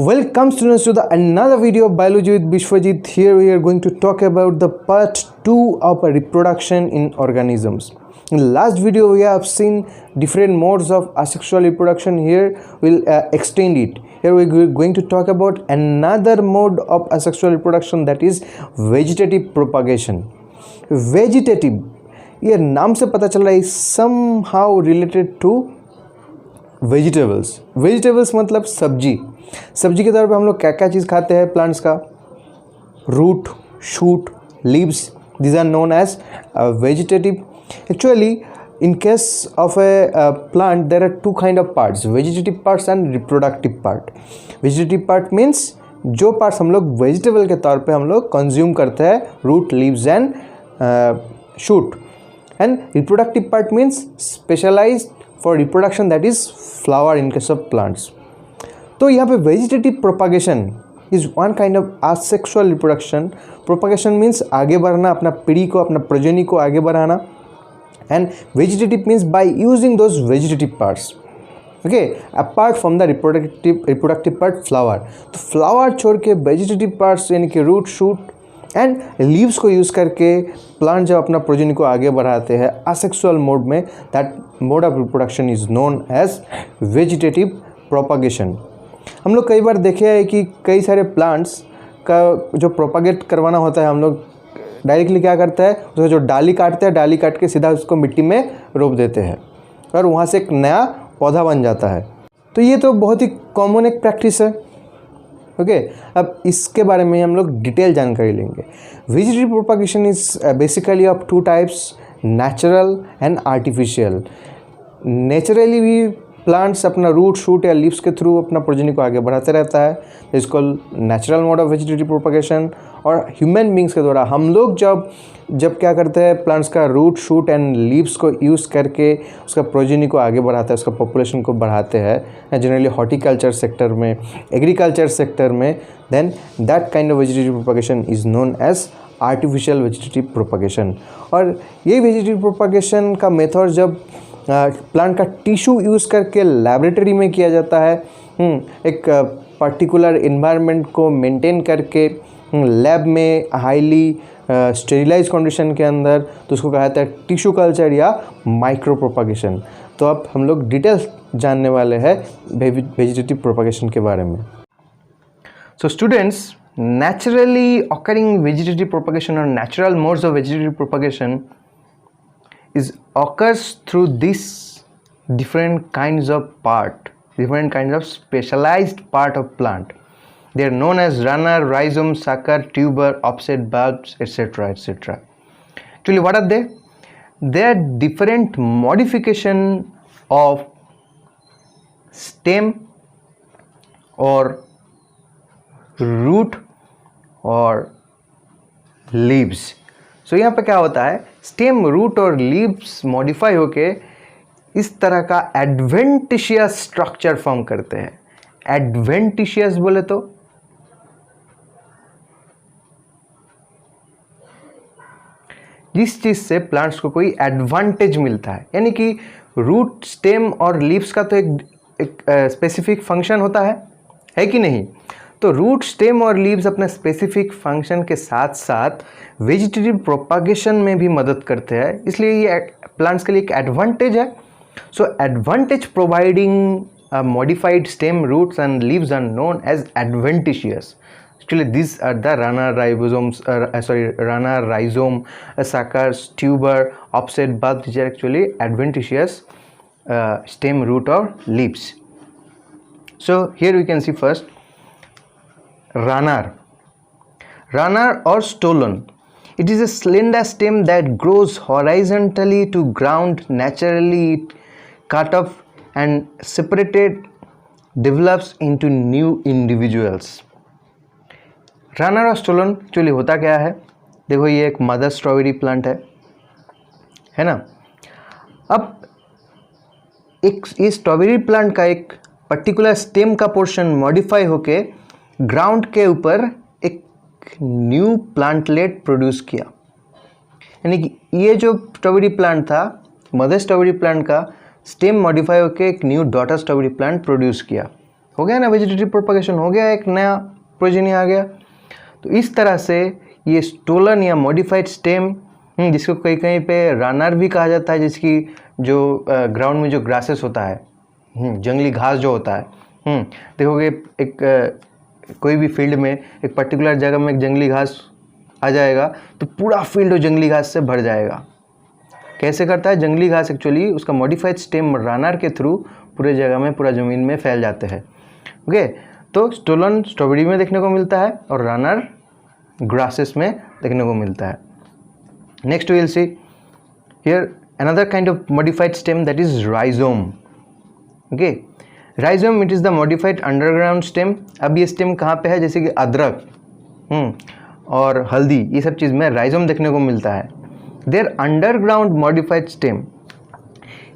Welcome students to the another video of Biology with Bishwajit. Here we are going to talk about the part 2 of reproduction in organisms. In the last video we have seen different modes of asexual reproduction. Here we'll extend it. Here we are going to talk about another mode of asexual reproduction, that is vegetative propagation. Vegetative, ये नाम से पता चल रहा है, somehow related to vegetables. Vegetables मतलब सब्जी. सब्जी के तौर पे हम लोग क्या क्या चीज़ खाते हैं प्लांट्स का? Root, shoot, leaves, these are known as vegetative. Actually in case of a plant there are two kind of parts, vegetative parts and reproductive part. Vegetative part means जो parts हम लोग vegetable के तौर पे हम लोग consume करते हैं, root, leaves and shoot. And reproductive part means specialized for reproduction, that is flower in case of plants. तो यहाँ पे vegetative propagation is one kind of asexual reproduction. Propagation means आगे बढ़ना, अपना पीढ़ी को, अपना प्रजननी को आगे बढ़ाना. And vegetative means by using those vegetative parts, okay, apart from the reproductive part flower. तो flower छोड़ के vegetative parts यानी कि root, shoot एंड लीव्स को यूज़ करके प्लांट जब अपना प्रोजेनी को आगे बढ़ाते हैं असेक्सुअल मोड में, that mode of reproduction is known as vegetative propagation. हम लोग कई बार देखे हैं कि कई सारे प्लांट्स का जो प्रोपागेट करवाना होता है, हम लोग डायरेक्टली क्या करते हैं, उसको जो डाली काटते हैं, डाली काट के सीधा उसको मिट्टी में रोप देते हैं और वहाँ से एक नया पौधा बन जाता है. तो ये तो बहुत ही कॉमन एक प्रैक्टिस है. ओके, अब इसके बारे में हम लोग डिटेल जानकारी लेंगे. Vegetative propagation is basically of two types, natural and artificial. Naturally भी प्लांट्स अपना रूट, शूट या लीव्स के थ्रू अपना प्रोजेनी को आगे बढ़ाते रहता है, इसको natural mode of vegetative propagation. और ह्यूमन बींग्स के द्वारा हम लोग जब क्या करते हैं, प्लांट्स का रूट, शूट एंड लीव्स को यूज़ करके उसका प्रोजेनी को आगे बढ़ाते हैं, उसका पॉपुलेशन को बढ़ाते हैं, जनरली हॉर्टिकल्चर सेक्टर में, एग्रीकल्चर सेक्टर में, then that kind of vegetative propagation is known as artificial vegetative propagation. और ये वेजिटेटिव प्रोपागेशन का मेथड जब प्लांट का टिश्यू यूज़ करके लैबोरेटरी में किया जाता है, एक पर्टिकुलर इन्वायरमेंट को मेंटेन करके लैब में हाईली स्टेरिलाइज कंडीशन के अंदर, तो उसको कहा जाता है टिश्यू कल्चर या माइक्रो प्रोपागेशन. तो अब हम लोग डिटेल्स जानने वाले हैं वेजिटेटिव प्रोपागेशन के बारे में. So students, naturally occurring vegetative propagation or natural modes of vegetative propagation occurs through this different kinds of specialized part of plant. They are known as runner, rhizome, sucker, tuber, offset bulbs, etc. etc. Actually, what are they? They are different modification of stem or root or leaves. So यहाँ पे क्या होता है, stem, root और leaves modify होके इस तरह का एडवेंटिशियस स्ट्रक्चर फॉर्म करते हैं. एडवेंटिशियस बोले तो जिस चीज से प्लांट्स को कोई एडवांटेज मिलता है, यानी कि रूट, स्टेम और लीव्स का तो एक स्पेसिफिक फंक्शन होता है कि नहीं. तो रूट, स्टेम और लीव्स अपने स्पेसिफिक फंक्शन के साथ साथ वेजिटेटिव प्रोपागेशन में भी मदद करते हैं, इसलिए ये प्लांट्स के लिए एक एडवांटेज है. So advantage providing modified stem, roots and leaves are known as adventitious. Actually, these are the runner, rhizome, suckers, tuber, offset bulbs, which are actually adventitious stem, root or leaves. So here we can see first runner or stolon. It is a slender stem that grows horizontally to ground, naturally cut off and separated, develops into new individuals. Runner और stolen actually होता क्या है, देखो ये एक mother strawberry plant है ना. अब एक ये स्ट्रॉबेरी प्लांट का एक पर्टिकुलर स्टेम का पोर्शन मॉडिफाई होके ग्राउंड के ऊपर एक न्यू प्लांटलेट प्रोड्यूस किया. यानी कि ये जो स्ट्रॉबेरी प्लांट था, मदर स्ट्रॉबेरी प्लांट का स्टेम मॉडिफाई होकर एक new daughter strawberry plant produce किया. हो गया ना, वेजिटेटिव प्रोपगेशन हो गया, एक नया प्रोजेनी आ गया। तो इस तरह से ये स्टोलन या मॉडिफाइड स्टेम, जिसको कहीं कहीं पे रनर भी कहा जाता है, जिसकी जो ग्राउंड में जो ग्रासेस होता है, जंगली घास जो होता है, देखोगे एक कोई भी फील्ड में एक पर्टिकुलर जगह में एक जंगली घास आ जाएगा तो पूरा फील्ड जंगली घास से भर जाएगा। कैसे करता है? जंगली घास एक्चुअली उसका मॉडिफाइड स्टेम रनर के थ्रू पूरे जगह में, पूरा ज़मीन में फैल जाते हैं। ओके, तो स्टोलन स्ट्रॉबेरी में देखने को मिलता है और रनर ग्रासेस में देखने को मिलता है। Next will see here another kind of modified stem, that is rhizome. Okay, rhizome it is the modified underground stem. अब ये स्टेम कहाँ पे है? जैसे कि अदरक और हल्दी, ये सब चीज़ में राइजोम देखने को मिलता है। Their underground modified stem,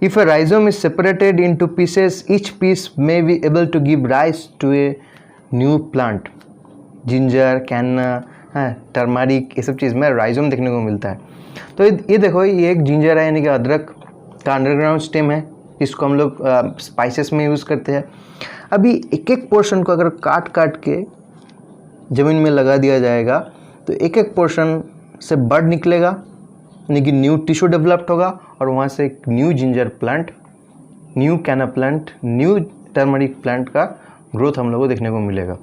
if a rhizome is separated into pieces, each piece may be able to give rise to a new plant. Ginger, कैना, टर्मरिक, ये सब चीज़ में राइजोम देखने को मिलता है। तो ये देखो, ये एक जिंजर है, यानी कि अदरक का अंडरग्राउंड स्टेम है, इसको हम लोग स्पाइसेस में यूज़ करते हैं। अभी एक एक पोर्शन को अगर काट काट के ज़मीन में लगा दिया जाएगा तो एक एक पोर्शन से बड निकलेगा, यानी कि न्यू टिश्यू डेवलप्ड होगा और वहाँ से एक new ginger plant, new canna plant, new turmeric plant का ग्रोथ हम लोग को देखने को मिलेगा।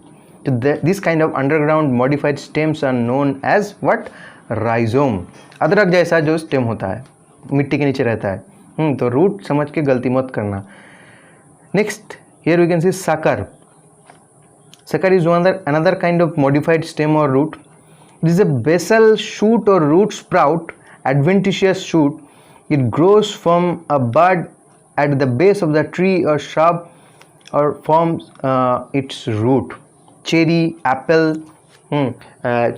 तो this kind of underground modified stems are known as what? Rhizome. अदरक जैसा जो स्टेम होता है, मिट्टी के नीचे रहता है। तो रूट समझ के गलती मत करना। Next here we can see sucker. Sucker is another kind of modified stem or root. It is a basal shoot or root sprout, adventitious shoot. It grows from a bud at the base of the tree or shrub or forms its root. Cherry, apple,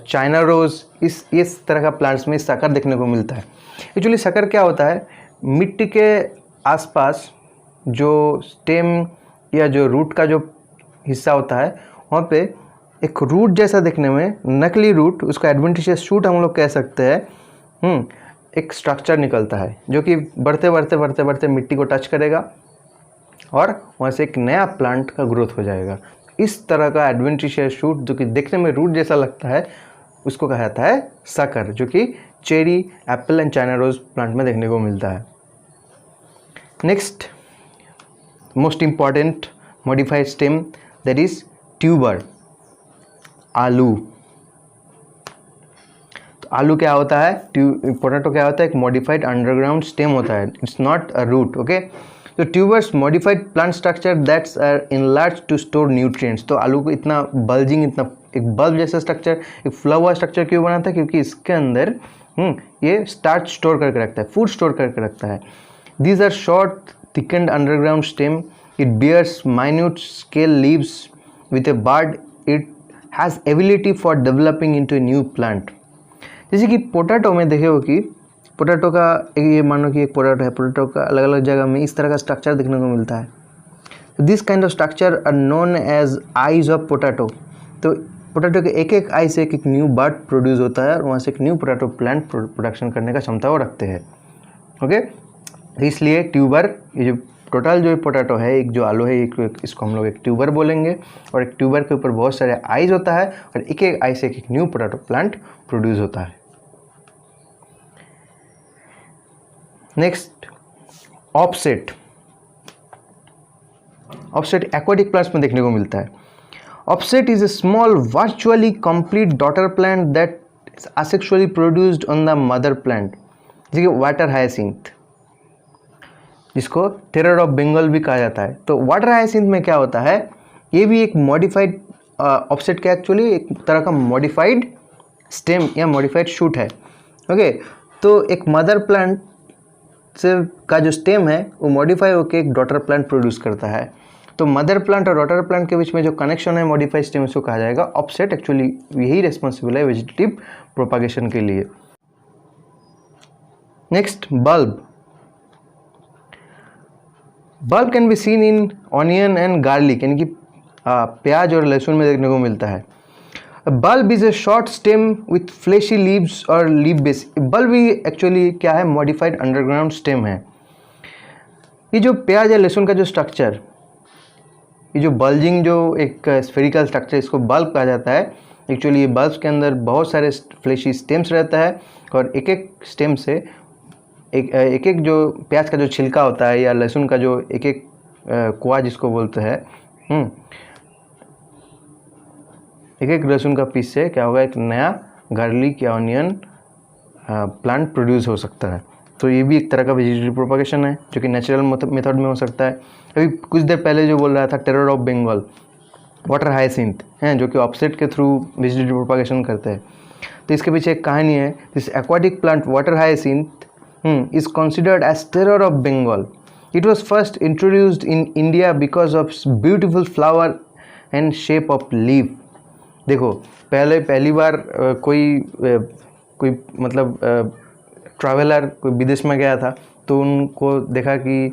China rose, इस तरह का plants में साकर देखने को मिलता है। Actually साकर क्या होता है? मिट्टी के आसपास जो स्टेम या जो रूट का जो हिस्सा होता है, वहाँ पे एक रूट जैसा देखने में, नकली रूट, उसका एडवेंटिशियस शूट हम लोग कह सकते हैं, एक स्ट्रक्चर निकलता है जो कि बढ़ते बढ़ते बढ़ते बढ़ते मिट्टी को टच करेगा और वहाँ से एक नया प्लांट का ग्रोथ हो जाएगा। इस तरह का एडवेंटिशियस शूट जो कि देखने में रूट जैसा लगता है, उसको कहा जाता है साकर, जो कि cherry, apple and China rose plant में देखने को मिलता है। Next most important modified stem, that is tuber, आलू। तो आलू क्या होता है? पोटैटो क्या होता है? एक मॉडिफाइड अंडरग्राउंड स्टेम होता है, it's not a root. Okay, तो tubers modified plant structure that's are enlarge to store nutrients. तो आलू को इतना बल्जिंग, इतना एक बल्ब जैसा स्ट्रक्चर, एक फुला हुआ स्ट्रक्चर क्यों बनाता है? क्योंकि इसके अंदर ये स्टार्च स्टोर करके रखता है, फूड स्टोर करके रखता है। These are short thickened underground stem, it bears minute scale leaves with a bud, it has ability for developing into a new plant. जैसे कि पोटैटो में देखे हो कि पोटैटो का ये मानो कि एक पोटैटो है, पोटैटो का अलग अलग जगह में इस तरह का स्ट्रक्चर देखने को मिलता है। This kind of structure are known as eyes of potato. तो पोटैटो के एक एक आई से एक एक न्यू बड प्रोड्यूस होता है और वहाँ से एक न्यू पोटैटो प्लांट प्रोडक्शन करने का क्षमता वो रखते हैं। ओके, इसलिए ट्यूबर, ये जो टोटल जो पोटैटो है, एक जो आलू है, इसको हम लोग एक ट्यूबर बोलेंगे और एक ट्यूबर के ऊपर बहुत सारे आईज होता है और एक एक आई से एक न्यू पोटैटो प्लांट प्रोड्यूस होता है। Next offset. Offset aquatic plants में देखने को मिलता है। Offset is a small virtually complete daughter plant that is asexually produced on the mother plant, जैसे कि वाटर हायसिंथ, जिसको टेरर ऑफ बंगाल भी कहा जाता है। तो वाटर हायसिंथ में क्या होता है? ये भी एक मॉडिफाइड ऑफसेट का एक्चुअली एक तरह का मॉडिफाइड स्टेम या मॉडिफाइड शूट है। ओके, तो एक मदर प्लांट से का जो स्टेम है वो मॉडिफाई होकर एक डॉटर प्लांट प्रोड्यूस करता है। तो मदर प्लांट और डॉटर प्लांट के बीच में जो कनेक्शन है मॉडिफाइड स्टेम, उसको कहा जाएगा ऑफसेट। एक्चुअली यही रेस्पॉन्सिबल है वेजिटेटिव प्रोपागेशन के लिए। Next bulb. Bulb can be seen in onion and garlic, यानी कि प्याज और लहसुन में देखने को मिलता है। Bulb is a short stem with fleshy leaves और लीव बेस। बल्ब भी एक्चुअली क्या है? मॉडिफाइड अंडरग्राउंड स्टेम है। ये जो प्याज या लहसुन का जो स्ट्रक्चर, ये जो बल्जिंग जो एक स्फेरिकल स्ट्रक्चर, इसको बल्ब कहा जाता है। एक्चुअली ये बल्ब के अंदर बहुत सारे फ्लेशी स्टेम्स रहता है और एक एक स्टेम से एक एक जो प्याज का जो छिलका होता है या लहसुन का जो एक एक कुआ जिसको बोलते हैं, एक एक लहसुन का पीस से क्या होगा, एक नया गार्लिक या ऑनियन प्लांट प्रोड्यूस हो सकता है। तो ये भी एक तरह का वेजिटेटिव प्रोपगेशन है जो कि नेचुरल मेथड में हो सकता है। अभी कुछ देर पहले जो बोल रहा था terror of Bengal, water hyacinth हैं जो कि ऑफसेट के थ्रू वेजिटेटिव प्रोपगेशन करते हैं। तो इसके पीछे एक कहानी है। This aquatic plant water hyacinth is considered as terror of Bengal. It was first introduced in India because of beautiful flower and shape of leaf. देखो पहली बार कोई मतलब ट्रैवलर कोई विदेश में गया था तो उनको देखा कि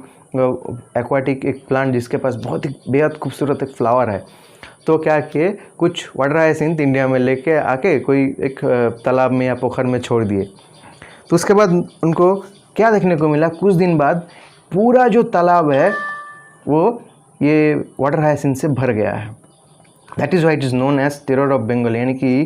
एक्वाटिक एक प्लांट जिसके पास बहुत ही बेहद खूबसूरत एक फ्लावर है, तो क्या किए कुछ वाटर हाइसिंथ इंडिया में लेके आके कोई एक तालाब में या पोखर में छोड़ दिए। तो उसके बाद उनको क्या देखने को मिला, कुछ दिन बाद पूरा जो तालाब है वो ये वाटर हाइसिंथ से भर गया है। That is why it is known as terror of Bengal, यानी कि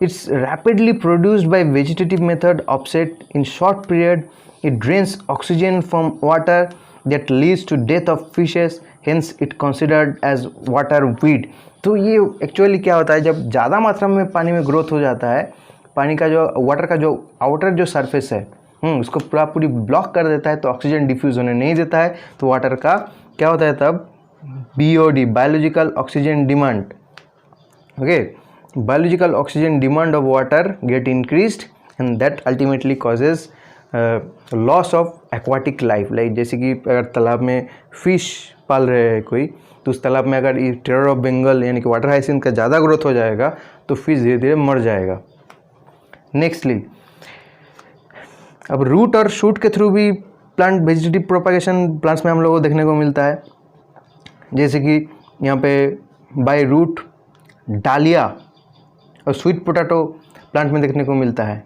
it's rapidly produced by vegetative method offset in short period. It drains oxygen from water that leads to death of fishes, hence it considered as water weed. तो ये actually क्या होता है, जब ज़्यादा मात्रा में पानी में ग्रोथ हो जाता है, पानी का जो वाटर का जो आउटर जो सरफेस है उसको पूरी ब्लॉक कर देता है, तो ऑक्सीजन डिफ्यूज़ होने नहीं देता है, तो वाटर का क्या होता है तब BOD, biological oxygen demand, okay, biological oxygen demand of water get increased and that ultimately causes loss of aquatic life. Like जैसे कि अगर तालाब में फिश पाल रहे हैं कोई, तो उस तालाब में अगर ये टेरर ऑफ बंगाल यानी कि वाटर हाइसिंथ का ज़्यादा ग्रोथ हो जाएगा तो फिश धीरे धीरे मर जाएगा। नेक्स्टली अब रूट और शूट के थ्रू भी प्लांट वेजिटेटिव प्रोपगेशन प्लांट्स में हम लोगों को देखने को मिलता है। जैसे कि यहाँ पे बाय रूट डालिया और स्वीट पोटैटो प्लांट में देखने को मिलता है,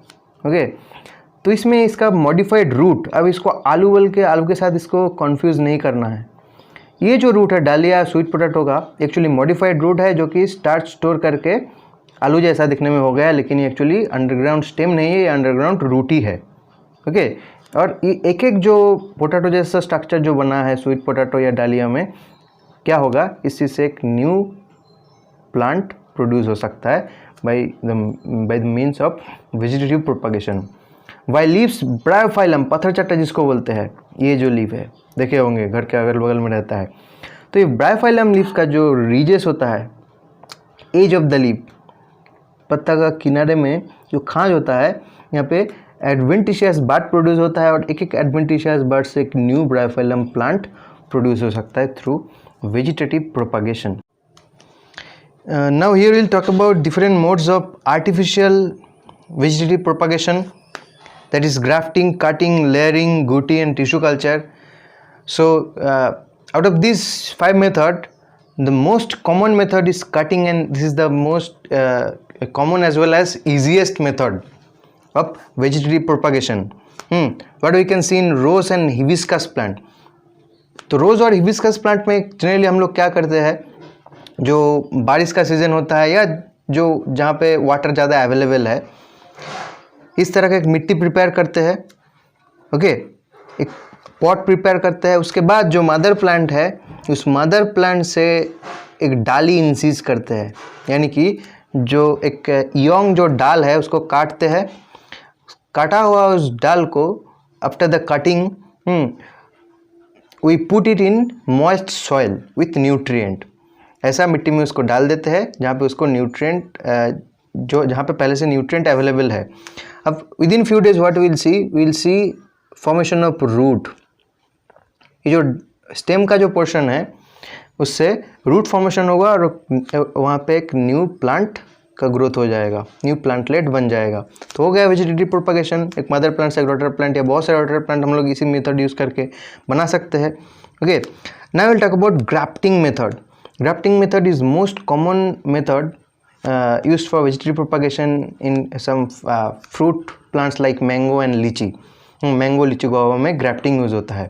ओके। तो इसमें इसका मॉडिफाइड रूट, अब इसको आलू बोल के आलू के साथ इसको कंफ्यूज नहीं करना है। ये जो रूट है डालिया स्वीट पोटैटो का एक्चुअली मॉडिफाइड रूट है जो कि स्टार्च स्टोर करके आलू जैसा दिखने में हो गया, लेकिन ये एक्चुअली अंडरग्राउंड स्टेम नहीं है, ये अंडरग्राउंड रूट ही है, ओके। और ये एक एक जो पोटैटो जैसा स्ट्रक्चर जो बना है स्वीट पोटैटो या डालिया में, क्या होगा, इसी से एक न्यू प्लांट प्रोड्यूस हो सकता है by the means of vegetative propagation. Why leaves bryophyllum, पत्थर चट्टा जिसको बोलते हैं, ये जो लीफ है देखे होंगे घर के अगल बगल में रहता है, तो ये ब्रायोफाइलम लीव्स का जो रीजेस होता है, एज ऑफ द लीफ, पत्ता का किनारे में जो खांज होता है, यहाँ पे एडवेंटिशियस बर्ड प्रोड्यूस होता है और एक एक एडवेंटिशियस बर्ड से एक न्यू ब्रायोफाइलम प्लांट प्रोड्यूस हो सकता है through vegetative propagation. Now here will talk about different modes of artificial vegetative propagation, that is grafting, cutting, layering, gutti and tissue culture. So out of these 5 methods, the most common method is cutting, and this is the most common as well as easiest method of vegetative propagation. What we can see in rose and hibiscus plant. तो रोज़ और hibiscus plant में generally हम लोग क्या करते हैं, जो बारिश का सीज़न होता है या जो जहाँ पे वाटर ज़्यादा अवेलेबल है, इस तरह का एक मिट्टी प्रिपेयर करते हैं, ओके, एक पॉट प्रिपेयर करते हैं। उसके बाद जो मदर प्लांट है, उस मदर प्लांट से एक डाली इंसीज करते हैं, यानी कि जो एक यंग जो डाल है उसको काटते हैं। काटा हुआ उस डाल को after the cutting we put it in moist soil with nutrient, ऐसा मिट्टी में उसको डाल देते हैं जहाँ पे उसको न्यूट्रिएंट जहाँ पे पहले से न्यूट्रिएंट अवेलेबल है। अब within few days what will see formation of root. ये जो स्टेम का जो पोर्शन है उससे रूट फॉर्मेशन होगा और वहाँ पे एक न्यू प्लांट का ग्रोथ हो जाएगा, न्यू प्लांटलेट बन जाएगा। तो हो गया वेजिटेटिव प्रोपगेशन, एक मदर प्लांट से एक डॉटर प्लांट या बहुत सारे डॉटर प्लांट हम लोग इसी मेथड यूज़ करके बना सकते हैं, okay. Now will talk about grafting method. Grafting method is most common method used for vegetative propagation in some fruit plants like mango and lychee. Mango लीची गुआवा में grafting use होता है।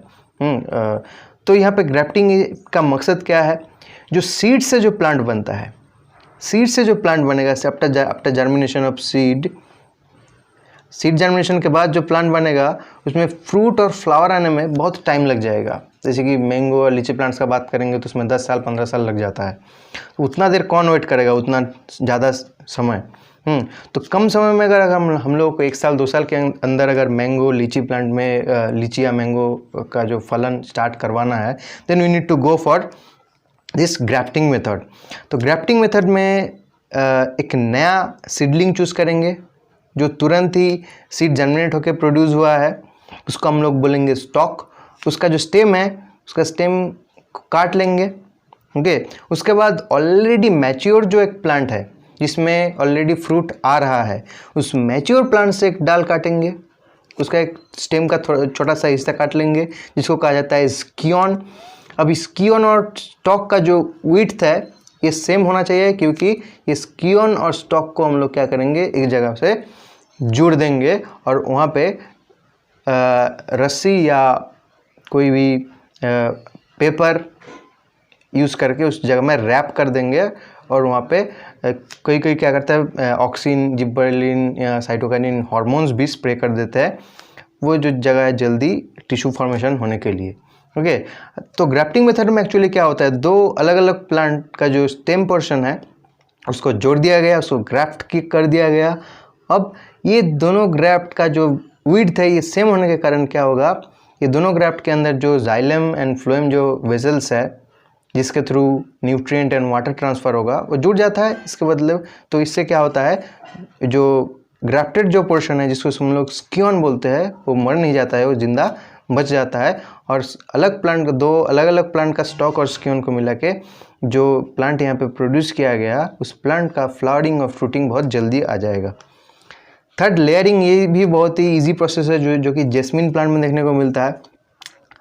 तो यहाँ पे ग्राफ्टिंग का मकसद क्या है, जो सीड से जो प्लांट बनता है, सीड से जो प्लांट बनेगा after germination of seed germination के बाद जो प्लांट बनेगा उसमें फ्रूट और फ्लावर आने में बहुत टाइम लग जाएगा। जैसे कि मैंगो और लीची प्लांट्स का बात करेंगे तो उसमें 10 साल 15 साल लग जाता है। तो उतना देर कौन वेट करेगा, उतना ज़्यादा समय। तो कम समय में अगर हम लोगों को 1 साल 2 साल के अंदर अगर मैंगो लीची प्लांट में लीची या मैंगो का जो फलन स्टार्ट करवाना है, then we need to go for this grafting method. तो ग्राफ्टिंग मेथड में एक नया सीडलिंग चूज़ करेंगे जो तुरंत ही सीड जर्मिनेट होकर प्रोड्यूस हुआ है, उसको हम लोग बोलेंगे स्टॉक। उसका जो स्टेम है, उसका स्टेम काट लेंगे। ओके, उसके बाद ऑलरेडी मैच्योर जो एक प्लांट है जिसमें ऑलरेडी फ्रूट आ रहा है, उस मैच्योर प्लांट से एक डाल काटेंगे, उसका एक स्टेम का थोड़ा छोटा सा हिस्सा काट लेंगे जिसको कहा जाता है स्कियोन। अब स्कियोन और स्टॉक का जो विड्थ है ये सेम होना चाहिए, क्योंकि ये स्कियोन और स्टॉक को हम लोग क्या करेंगे, एक जगह से जोड़ देंगे और वहाँ पे रस्सी या कोई भी पेपर यूज़ करके उस जगह में रैप कर देंगे। और वहाँ पे कोई क्या करता है, ऑक्सिन, जिबरेलिन या साइटोकाइनिन हार्मोन्स भी स्प्रे कर देते हैं वो जो जगह है जल्दी टिश्यू फॉर्मेशन होने के लिए। ओके, तो ग्राफ्टिंग मेथड में एक्चुअली क्या होता है, 2 अलग अलग प्लांट का जो स्टेम पोर्शन है उसको जोड़ दिया गया, उसको ग्राफ्ट कर दिया गया। अब ये दोनों ग्राफ्ट का जो विड्थ है ये सेम होने के कारण क्या होगा, ये दोनों ग्राफ्ट के अंदर जो जाइलम एंड फ्लोएम जो वेजल्स है जिसके through nutrient and water transfer होगा वो जुड़ जाता है इसके बदले। तो इससे क्या होता है, जो ग्राफ्टेड जो पोर्शन है जिसको हम लोग स्कियोन बोलते हैं वो मर नहीं जाता है, वो जिंदा बच जाता है। और अलग प्लांट, 2 अलग अलग प्लांट का स्टॉक और स्कियोन को मिला के जो प्लांट यहाँ पे प्रोड्यूस किया गया, उस प्लांट का फ्लावरिंग और फ्रूटिंग बहुत जल्दी आ जाएगा। थर्ड, लेयरिंग, ये भी बहुत ही इजी प्रोसेस है जो कि जैस्मिन प्लांट में देखने को मिलता है।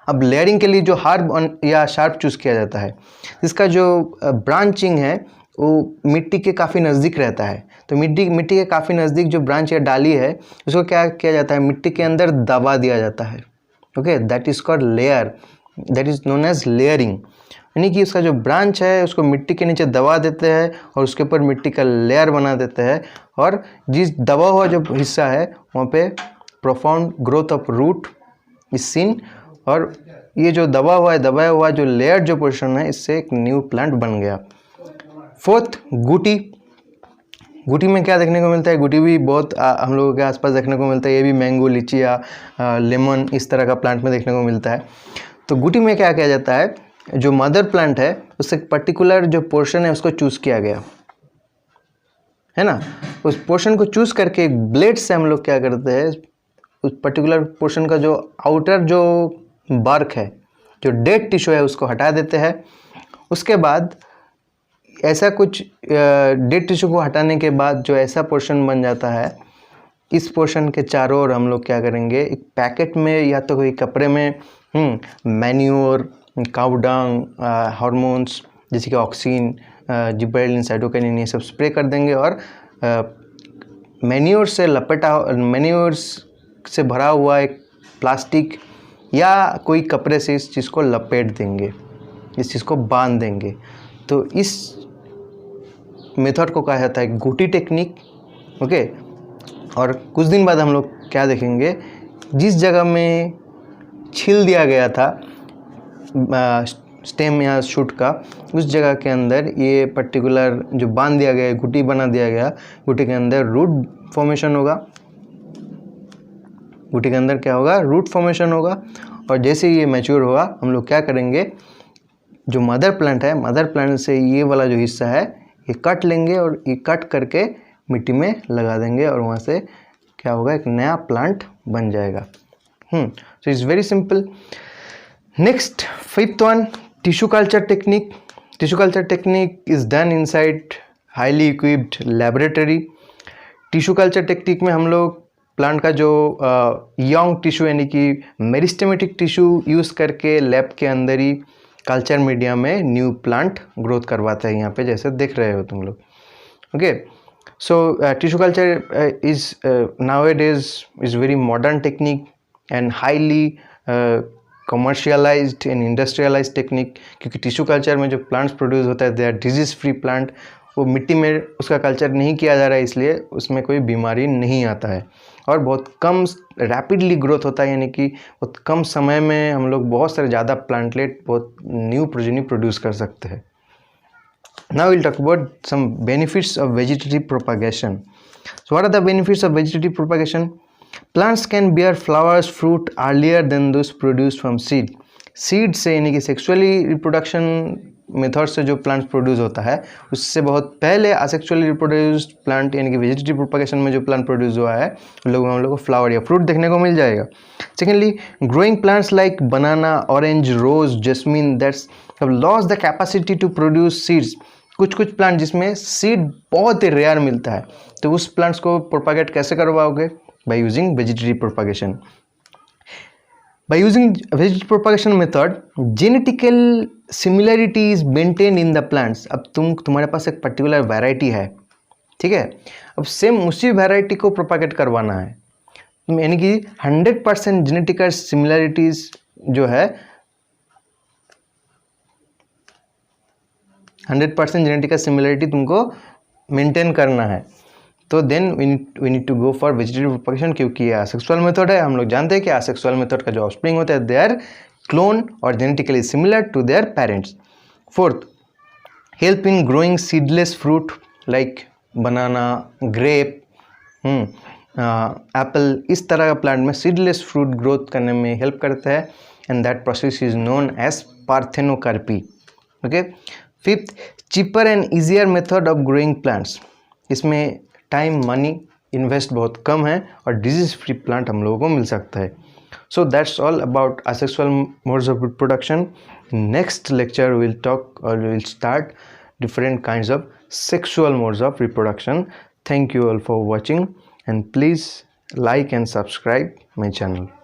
अब लेयरिंग के लिए जो हार्ब या शार्प चूज़ किया जाता है, इसका जो ब्रांचिंग है वो मिट्टी के काफ़ी नज़दीक रहता है। तो मिट्टी के काफ़ी नज़दीक जो ब्रांच या डाली है उसको क्या किया जाता है, मिट्टी के अंदर दबा दिया जाता है। Okay, that is called layer, that is known as layering. यानी कि उसका जो ब्रांच है उसको मिट्टी के नीचे दबा देते हैं और उसके ऊपर मिट्टी का लेयर बना देते हैं। और जिस दबा हुआ जो हिस्सा है वहाँ पे profound growth of root is seen. और ये जो दबाया हुआ जो लेयर जो पोर्शन है, इससे एक न्यू प्लांट बन गया। फोर्थ, गुटी में क्या देखने को मिलता है, गुटी भी बहुत हम लोगों के आसपास देखने को मिलता है। ये भी मैंगो, लीची या लेमन इस तरह का प्लांट में देखने को मिलता है। तो गुटी में क्या किया जाता है, जो मदर प्लांट है उससे पर्टिकुलर जो पोर्शन है उसको चूज़ किया गया है ना। उस पोर्शन को चूज़ करके एक ब्लेड से हम लोग क्या करते हैं, उस पर्टिकुलर पोर्शन का जो आउटर जो बार्क है, जो डेड टिश्यू है, उसको हटा देते हैं। उसके बाद ऐसा कुछ डेड टिश्यू को हटाने के बाद जो ऐसा पोर्शन बन जाता है, इस पोर्शन के चारों ओर हम लोग क्या करेंगे, एक पैकेट में या तो कोई कपड़े में मैन्योर, काउ डंग, हार्मोन्स जैसे कि ऑक्सिन, जिबरेलिन, साइटोकाइनिन, ये सब स्प्रे कर देंगे और मैन्योर से भरा हुआ एक प्लास्टिक या कोई कपड़े से इस चीज़ को लपेट देंगे, इस चीज़ को बांध देंगे। तो इस मेथड को कहा जाता है गुटी टेक्निक। ओके, और कुछ दिन बाद हम लोग क्या देखेंगे, जिस जगह में छील दिया गया था स्टेम या शूट का, उस जगह के अंदर ये पर्टिकुलर जो बांध दिया गया, गुटी बना दिया गया, गुटी के अंदर रूट फॉर्मेशन होगा। गुटी के अंदर क्या होगा, रूट फॉर्मेशन होगा। और जैसे ही ये मैच्योर होगा हम लोग क्या करेंगे, जो मदर प्लांट है, मदर प्लांट से ये वाला जो हिस्सा है ये कट लेंगे और ये कट करके मिट्टी में लगा देंगे और वहाँ से क्या होगा, एक नया प्लांट बन जाएगा। So it's very simple. Next, fifth one, tissue culture technique. Tissue culture technique is done inside highly equipped laboratory. Tissue culture technique में हम लोग प्लांट का जो यंग टिश्यू यानी कि मेरिस्टेमेटिक टिश्यू यूज़ करके लैब के अंदर ही कल्चर मीडिया में न्यू प्लांट ग्रोथ करवाते हैं, यहाँ पे जैसे देख रहे हो तुम लोग। Okay, so tissue culture is nowadays is very modern technique and highly commercialised and industrialised technique, क्योंकि टिश्यू कल्चर में जो प्लांट्स प्रोड्यूस होता है they are disease free plant, वो मिट्टी में उसका कल्चर नहीं किया जा रहा है इसलिए उसमें कोई बीमारी नहीं आता है और बहुत कम रैपिडली ग्रोथ होता है, यानी कि बहुत कम समय में हम लोग बहुत सारे ज़्यादा प्लांटलेट, बहुत न्यू प्रोजेनी प्रोड्यूस कर सकते हैं। Now will talk about some benefits of vegetative propagation. So what are the benefits of vegetative propagation? Plants can bear flowers fruit earlier than those produce from seed. सीड से यानी कि sexually reproduction method से जो plant produce होता है उससे बहुत पहले असेक्सुअली रिप्रोड्यूस्ड प्लांट यानी कि वेजिटेटिव प्रोपागेशन में जो प्लांट प्रोड्यूस हुआ है हम लोग को फ्लावर या फ्रूट देखने को मिल जाएगा। Secondly, growing plants like banana, orange, rose, jasmine that's have lost the capacity to produce seeds. कुछ प्लांट जिसमें सीड बहुत ही रेयर मिलता है, तो उस प्लांट्स को प्रोपागेट कैसे करवाओगे? By using vegetative propagation. By using vegetative propagation method, genetical similarity is maintained in the plants। अब तुम्हारे पास एक पर्टिकुलर वैरायटी है, ठीक है, अब सेम उसी वैरायटी को प्रोपागेट करवाना है, यानी कि 100% जेनेटिकल सिमिलरिटीज जो है 100% जेनेटिकल सिमिलरिटी तुमको मेंटेन करना है, तो then we need to go for vegetative propagation, क्योंकि ये असेक्सुअल मेथड है। हम लोग जानते हैं कि असेक्सुअल मेथड का जो ऑफस्प्रिंग होता है दे आर क्लोन और genetically similar to their parents. Fourth, help in growing seedless fruit like banana, grape, apple, इस तरह का प्लांट में सीडलेस फ्रूट ग्रोथ करने में हेल्प करता है and that process is known as parthenocarpy. Okay. Fifth, cheaper and easier method of growing plants. इसमें time, money invest बहुत कम है और डिजीज फ्री प्लांट हम लोगों को मिल सकता है। So that's all about asexual modes of reproduction. Next lecture will talk और will start different kinds of sexual modes of reproduction. Thank you all for watching and please like and subscribe my channel.